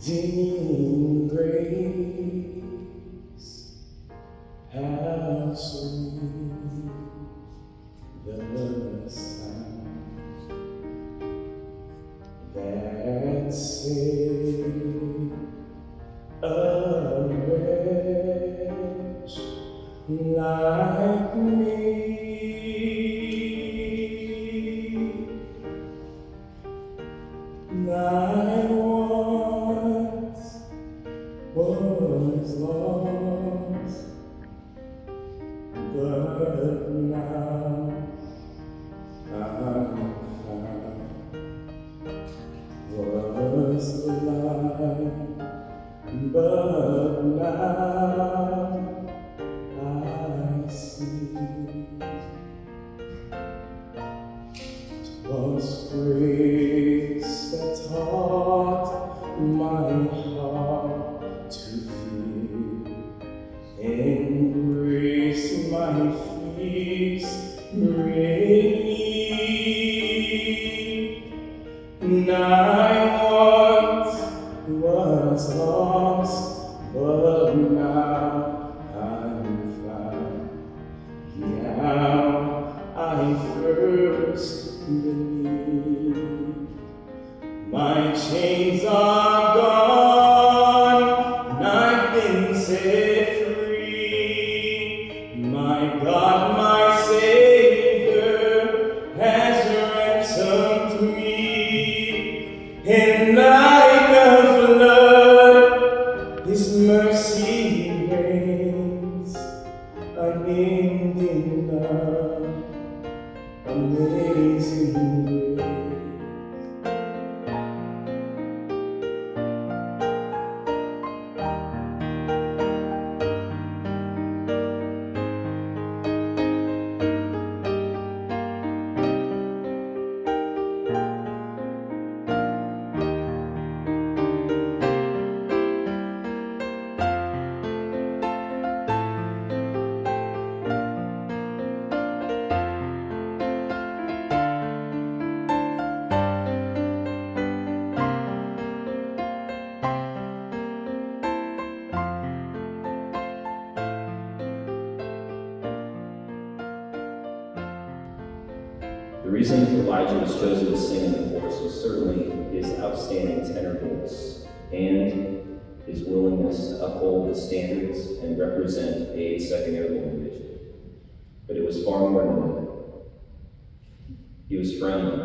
Dean grace, how sweet the sound that saved a wretch like me. I once was lost, but now I'm found. Was blind, but now I see. 'Twas grace that taught my heart to fear, in grace my fears relieved. And I once was lost, but now I'm found. Now I first believed. My chains are gone, and I've been set free. My God, my Savior, has ransomed me. And like a flood, His mercy reigns, unending love, amazing grace. The reason Elijah was chosen to sing in the chorus was certainly his outstanding tenor voice and his willingness to uphold the standards and represent a 2nd Airborne Division. But it was far more than that. He was friendly.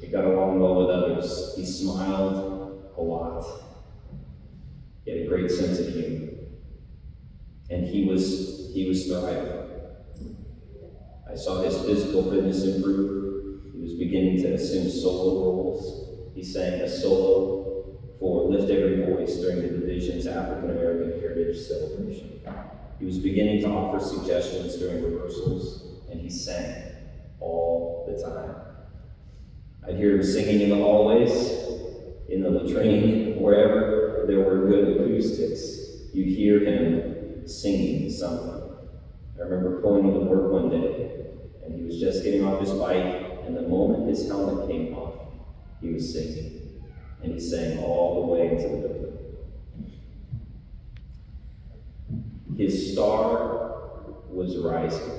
He got along well with others. He smiled a lot. He had a great sense of humor. And he was thriving. I saw his physical fitness improve. He was beginning to assume solo roles. He sang a solo for Lift Every Voice during the division's African American Heritage Celebration. He was beginning to offer suggestions during rehearsals, and he sang all the time. I'd hear him singing in the hallways, in the latrine, wherever there were good acoustics. You'd hear him singing something. I remember pulling into work one day, and he was just getting off his bike, and the moment his helmet came off, he was singing. And he sang all the way into the building. His star was rising.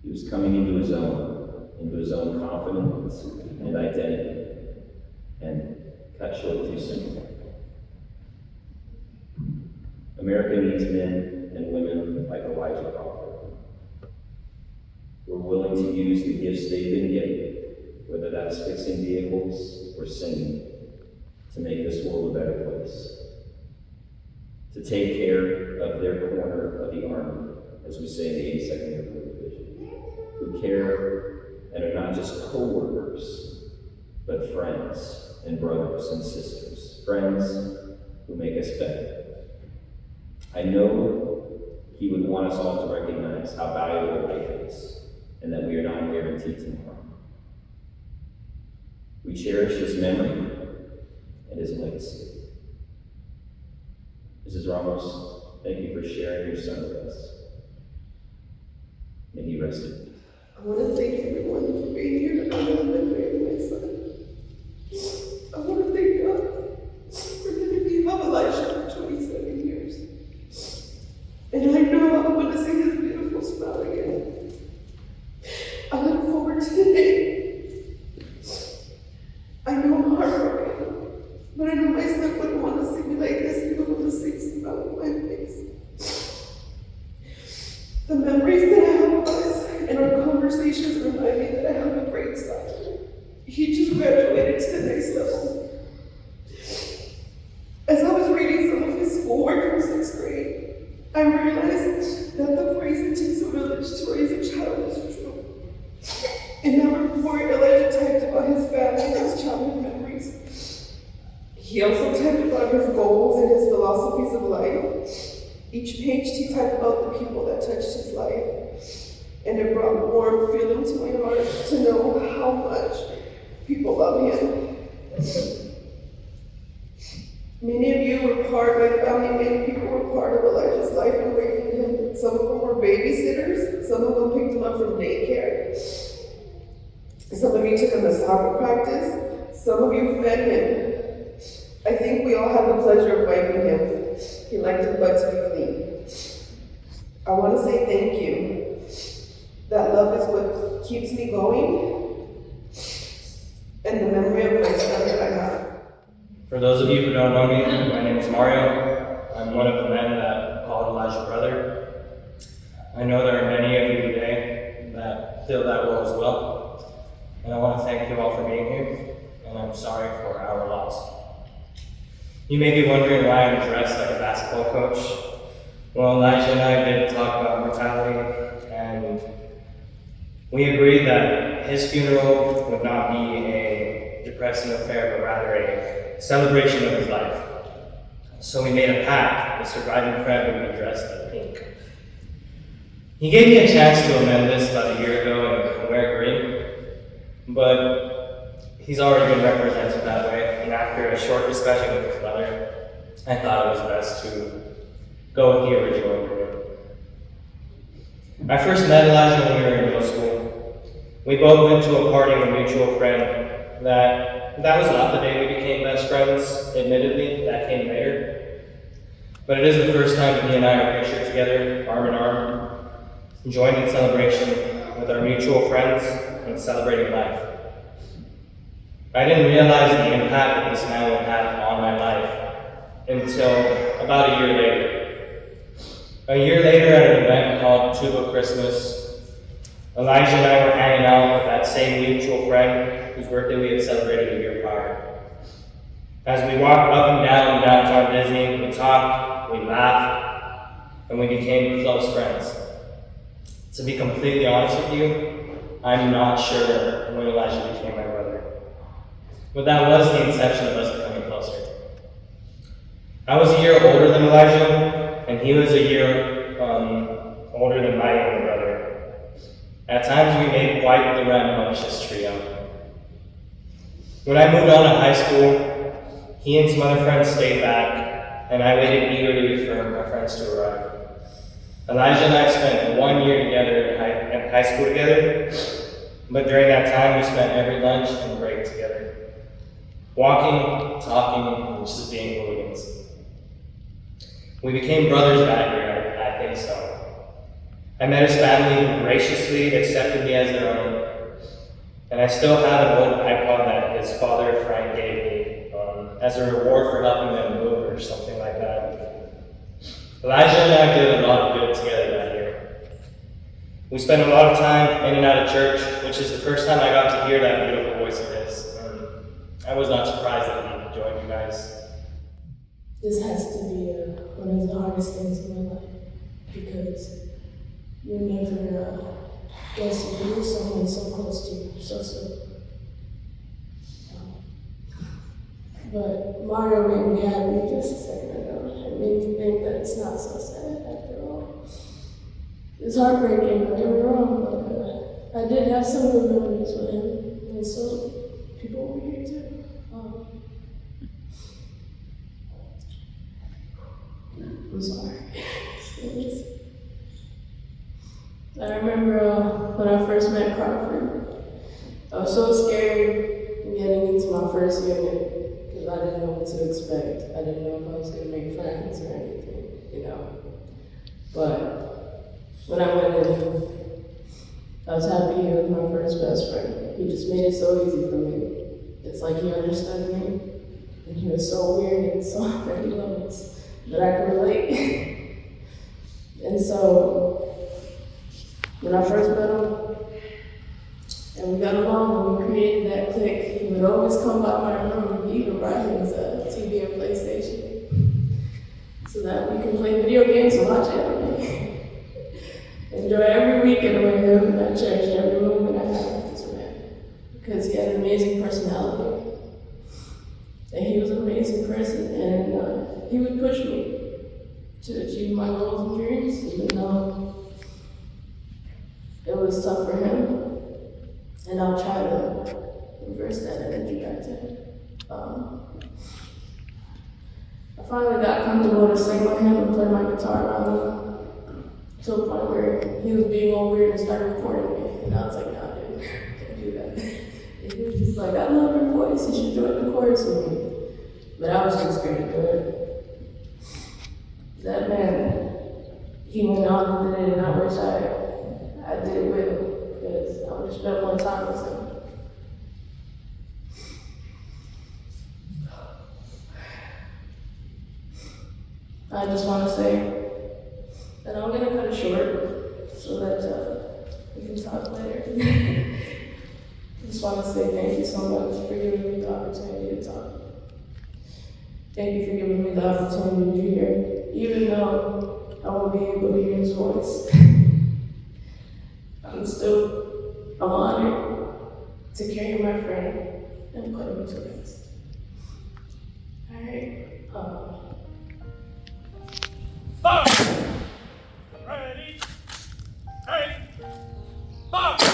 He was coming into his own confidence and identity, and cut short too soon. America needs men and women like Elijah Crawford, who are willing to use the gifts they've been given, whether that's fixing vehicles or singing, to make this world a better place. To take care of their corner of the Army, as we say in the 82nd Airborne Division, who care and are not just co-workers, but friends and brothers and sisters, friends who make us better. I know he would want us all to recognize how valuable life is, and that we are not guaranteed tomorrow. We cherish his memory and his legacy. Mrs. Ramos, thank you for sharing your son with us. May he rest in peace. I want to thank everyone for being here to honor and remember my son. remind me that I have a great son. He just graduated to the next level. As I was reading some of his schoolwork from 6th grade, I realized that the phrase "it takes a village to raise a child" is true. In that report, Elijah typed about his family and his childhood memories. He also typed about his goals and his philosophies of life. Each page he typed about the people that touched his life. And it brought a warm feeling to my heart to know how much people love him. Many of you were my family, many people were part of Elijah's life and raising him. Some of them were babysitters, some of them picked him up from daycare. Some of you took him to soccer practice, some of you fed him. I think we all had the pleasure of wiping him. He liked his butt to be clean. I want to say thank you. That love is what keeps me going, and the memory of my son that I have. For those of you who don't know me, my name is Mario. I'm one of the men that called Elijah brother. I know there are many of you today that feel that role as well, and I want to thank you all for being here, and I'm sorry for our loss. You may be wondering why I'm dressed like a basketball coach. Well, Elijah and I did talk about mortality, and we agreed that his funeral would not be a depressing affair, but rather a celebration of his life. So we made a pact. The surviving friend would be dressed in pink. He gave me a chance to amend this about a year ago and wear green, but he's already been represented that way, and after a short discussion with his mother, I thought it was best to go with the original green. I first met Elijah when we were in middle school. We both went to a party with a mutual friend. That was not the day we became best friends, admittedly, that came later. But it is the first time he and I are pictured together, arm in arm, joined in celebration with our mutual friends and celebrating life. I didn't realize the impact that this man would have on my life until about a year later. A year later at an event called Tuba Christmas, Elijah and I were hanging out with that same mutual friend whose birthday we had celebrated a year prior. As we walked up and down downtown Disney, we talked, we laughed, and we became close friends. To be completely honest with you, I'm not sure when Elijah became my brother. But that was the inception of us becoming closer. I was a year older than Elijah, and he was a year older than my younger brother. At times we made quite the rambunctious trio. When I moved on to high school, he and some other friends stayed back, and I waited eagerly for my friends to arrive. Elijah and I spent 1 year together in high school together, but during that time we spent every lunch and break together. Walking, talking, and just being hooligans. We became brothers that year, I think so. I met his family who graciously accepted me as their own, and I still have an old iPod that his father, Frank, gave me as a reward for helping them move or something like that. Elijah and I did a lot of good together that year. We spent a lot of time in and out of church, which is the first time I got to hear that beautiful voice of his. I was not surprised that he joined you guys. This has to be one of the hardest things in my life, because you never guess you lose someone so close to you, so soon. But Mario made me happy just a second ago. It made me think that it's not so sad after all. It's heartbreaking, don't get me wrong, but I did have some good memories with him, and so people were here too. I'm sorry. I remember when I first met Crawford, I was so scared getting into my first unit because I didn't know what to expect. I didn't know if I was going to make friends or anything, you know. But when I went in, I was happy he was my first best friend. He just made it so easy for me. It's like he understood me, and he was so weird and so many levels that I could relate. And so, when I first met him, And we got along and we created that clique. He would always come by my room, he even brought his TV and PlayStation, so that we could play video games and watch anime. Enjoy every weekend with him. I cherished every moment I had with this man, because he had an amazing personality. And he was an amazing person, and he would push me to achieve my goals and dreams, even though it was tough for him. And I'll try to reverse that energy back to him. I finally got comfortable to sing with him and play my guitar around him, to a point where he was being all weird and started recording me. And I was like, nah, dude, can't do that. And he was just like, I love your voice, you should join the chorus with me. But I was just scared to do it. That man, he went on and did it, and I wish I did it with him, because I would have spent more time with him. I just want to say that I'm going to cut it short so that we can talk later. I just want to say thank you so much for giving me the opportunity to talk. Thank you for giving me the opportunity to be here, even though I won't be able to hear his voice. I'm honored to carry my friend and put him to rest. All right. Fire! Ready? Hey! Fire!